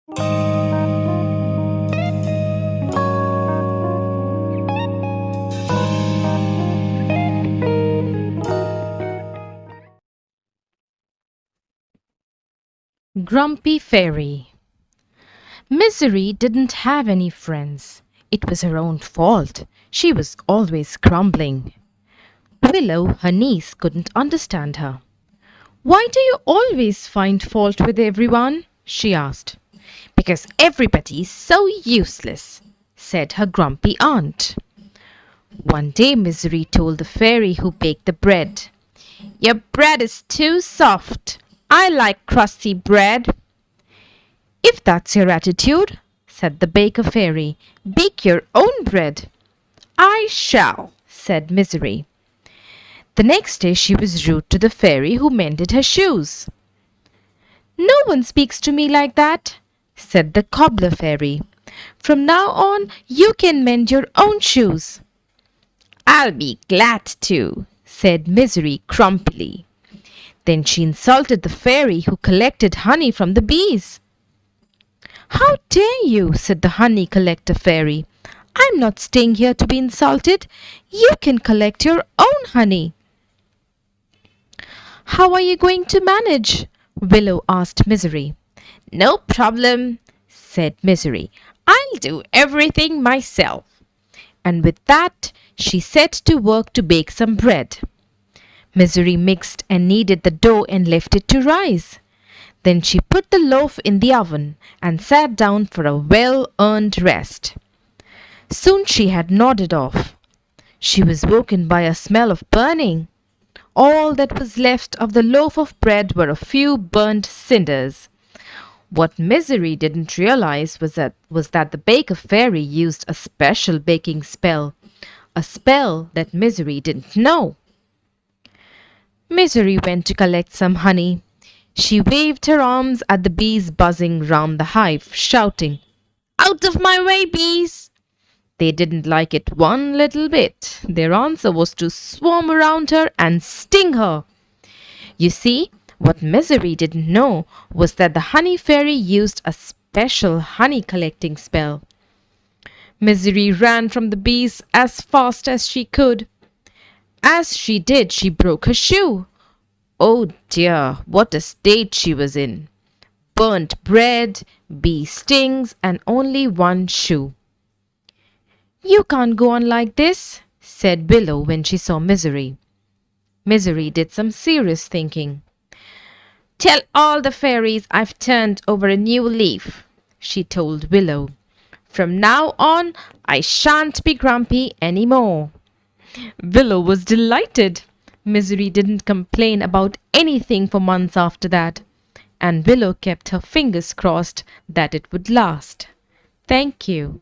Grumpy Fairy. Misery didn't have any friends. It was her own fault. She was always grumbling. Willow, her niece, couldn't understand her. "Why do you always find fault with everyone?" she asked. "Because everybody's so useless," said her grumpy aunt. One day Misery told the fairy who baked the bread, "Your bread is too soft. I like crusty bread." "If that's your attitude," said the baker fairy, "bake your own bread." "I shall," said Misery. The next day she was rude to the fairy who mended her shoes. "No one speaks to me like that," said the cobbler fairy. "From now on you can mend your own shoes." "I'll be glad to," said Misery grumpily. Then she insulted the fairy who collected honey from the bees. "How dare you?" said the honey collector fairy. "I'm not staying here to be insulted. You can collect your own honey." "How are you going to manage?" Willow asked Misery. "No problem," said Misery. "I'll do everything myself." And with that, she set to work to bake some bread. Misery mixed and kneaded the dough and left it to rise. Then she put the loaf in the oven and sat down for a well-earned rest. Soon she had nodded off. She was woken by a smell of burning. All that was left of the loaf of bread were a few burnt cinders. What Misery didn't realize was that the baker fairy used a special baking spell, a spell that Misery didn't know. Misery went to collect some honey. She waved her arms at the bees buzzing round the hive, shouting, "Out of my way, bees!" They didn't like it one little bit. Their answer was to swarm around her and sting her. You see, what Misery didn't know was that the honey fairy used a special honey collecting spell. Misery ran from the bees as fast as she could. As she did, she broke her shoe. Oh dear, what a state she was in! Burnt bread, bee stings, and only one shoe. "You can't go on like this," said Willow when she saw Misery. Misery did some serious thinking. "Tell all the fairies I've turned over a new leaf," she told Willow. "From now on, I shan't be grumpy any more." Willow was delighted. Misery didn't complain about anything for months after that, and Willow kept her fingers crossed that it would last. Thank you.